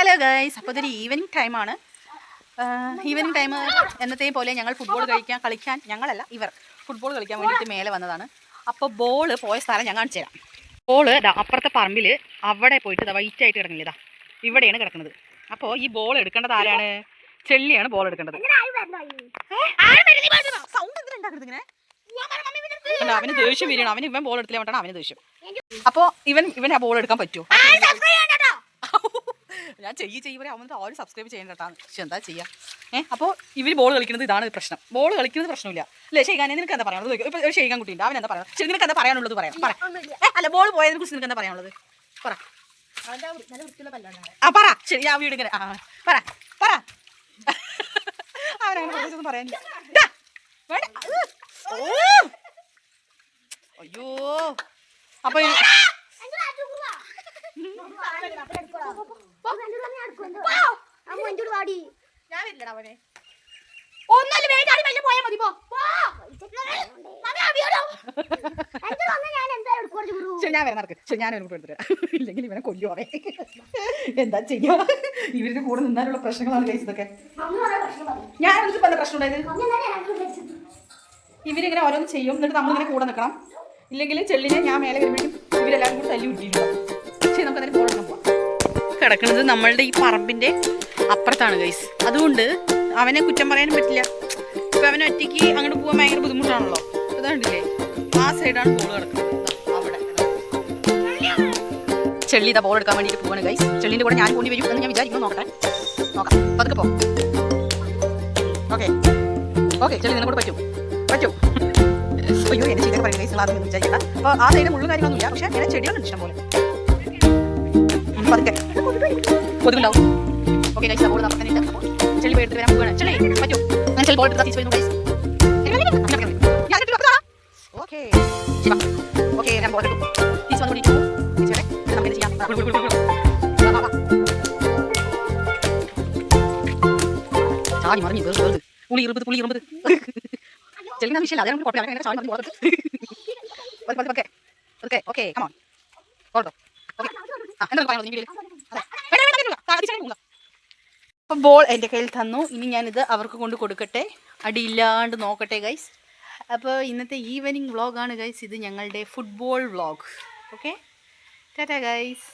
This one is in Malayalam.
ഹലോ ഗൈസ്, അപ്പോൾ ഇതൊരു ഈവനിങ് ടൈമാണ്. ഈവനിങ് ടൈം എന്നത്തെയും പോലെ ഞങ്ങൾ ഫുട്ബോൾ കളിക്കാൻ ഞങ്ങളല്ല, ഇവർ ഫുട്ബോൾ കളിക്കാൻ വേണ്ടിയിട്ട് മേലെ വന്നതാണ്. അപ്പോൾ ബോൾ പോയ സ്ഥലം ഞാൻ കാണിച്ചു തരാം. ബോൾ അപ്പുറത്തെ പറമ്പിൽ അവിടെ പോയിട്ട് വൈറ്റ് ആയിട്ട് കിടക്കുന്നില്ല, ഇവിടെയാണ് കിടക്കുന്നത്. അപ്പോൾ ഈ ബോൾ എടുക്കേണ്ടത് ആരാണ്? ചെള്ളിയാണ് ബോൾ എടുക്കേണ്ടത്. അവന് ദേഷ്യം വരികയാണ്. അവന് ഇവൻ ബോൾ എടുത്തില്ല വേണ്ടാണ് അവന് ദേഷ്യം. അപ്പോൾ ഇവൻ ആ ബോൾ എടുക്കാൻ പറ്റുമോ? ഞാൻ ചെയ്യുമ്പോൾ അവന് ആരും സബ്സ്ക്രൈബ് ചെയ്യേണ്ടതാണ്. പക്ഷെ എന്താ ചെയ്യാം. അപ്പോൾ ഇവർ ബോൾ കളിക്കുന്നത് ഇതാണ് പ്രശ്നം. ബോൾ കളിക്കുന്നത് പ്രശ്നമില്ല അല്ലേ? ഷെയ്ഖാൻ നിനക്ക് എന്താ പറയാനുള്ളത്? ഇപ്പോൾ ഒരു ഷെയ്ഖാൻ കുട്ടിയുണ്ട്, അവൻ എന്താ പറയുന്നത്? ശരി, നിനക്ക് എന്താ പറയാനുള്ളത്? പറയാം. അല്ല, ബോൾ പോയതിനെ കുറിച്ച് നിനക്ക് എന്താ പറയാനുള്ളത്? പറ. പറ. ശരി, ഞാൻ വീട് ഇങ്ങനെ പറ. അവനങ്ങനെ പറയാനില്ല. അയ്യോ, അപ്പൊ ഞാൻ വരാം നടക്ക്. ശരി, ഞാനൊരു കൂടെ എടുത്തിട്ട് ഇല്ലെങ്കിൽ ഇവനെ കൊല്ലുവാറേ. എന്താ ചെയ്യാ? ഇവരുടെ കൂടെ നിന്നാലുള്ള പ്രശ്നങ്ങളാണ് കഴിച്ചത്. ഇതൊക്കെ ഞാൻ എന്നിട്ട് പല പ്രശ്നം ഉണ്ടായത്. ഇവരിങ്ങനെ ഓരോന്ന് ചെയ്യും, എന്നിട്ട് നമ്മളിങ്ങനെ കൂടെ നിൽക്കണം. ഇല്ലെങ്കിൽ ചെള്ളിനെ ഞാൻ മേലെ വരുമ്പോഴേക്കും ഇവരെല്ലാവരും കൂടി തല്ലി വിട്ടിട്ടുണ്ടാവും. പക്ഷേ നമുക്ക് അതിന് പോകണം. കിടക്കുന്നത് നമ്മളുടെ ഈ പറമ്പിൻ്റെ അപ്പുറത്താണ് ഗൈസ്. അതുകൊണ്ട് അവനെ കുറ്റം പറയാനും പറ്റില്ല. ഇപ്പം അവനെ ഒറ്റയ്ക്ക് അങ്ങോട്ട് പോകാൻ ഭയങ്കര ബുദ്ധിമുട്ടാണല്ലോ. അതുകൊണ്ടില്ലേ, ആ സൈഡാണ് ബോൾ കിടക്കുന്നത്. അവിടെ ചെള്ളി ഇതാ ബോൾ എടുക്കാൻ വേണ്ടിയിട്ട് പോവാണ് ഗൈസ്. ചെള്ളിൻ്റെ കൂടെ ഞാൻ കൊണ്ടി വരും എന്ന് ഞാൻ വിചാരിക്കുന്നു. നോക്കാം. പതുക്കെ പോ. ഓക്കെ ചെള്ളി നിന്നെ കൂടെ പറ്റും. അയ്യോ, എന്നെ ചെയ്തൊക്കെ പറയും ഗൈസ്. അതൊന്നും വിചാരിക്കണ്ട. അപ്പോൾ ആ സൈഡ് മുഴുവൻ കാര്യങ്ങളൊന്നുമില്ല, പക്ഷേ എന്നെ ചെടികളുണ്ട് ഇഷ്ടം പോലെ. പതുക്കെ കൊതുകുണ്ടാവും. ഓക്കെ ഗൈസ്, ബോൾ തന്നെ ഉണ്ട്. അപ്പോൾ ചെളി പോയി എടുത്ത് വരാൻ പോവുകയാണ്. ചെളി പറ്റും. അങ്ങനെ ചെളി ബോൾ എടുത്ത് തിരിച്ചു വരുന്നു ഗൈസ്. ഓക്കെ ഞാൻ ബോൾ എടുക്കും. തിരിച്ചു വന്നുകൊണ്ടിരിക്കും. നമുക്ക് ചെയ്യാം. ചാടി മറിഞ്ഞ് വേർത് പുളി ഇറുമ്പത് ചെല്ലിന വിഷയമില്ല. അതിനെ കുഴപ്പമില്ല. ചാടി മറിഞ്ഞ് പോകരുത്. Okay come on Alto. ഓക്കെ എന്താ പറയുന്നത്? നീ അപ്പം ബോൾ എൻ്റെ കയ്യിൽ തന്നു. ഇനി ഞാനിത് അവർക്ക് കൊണ്ട് കൊടുക്കട്ടെ, അടിയില്ലാണ്ട് നോക്കട്ടെ ഗൈസ്. അപ്പോൾ ഇന്നത്തെ ഈവനിങ് വ്ളോഗാണ് ഗൈസ്. ഇത് ഞങ്ങളുടെ football vlog. Okay, Tata guys.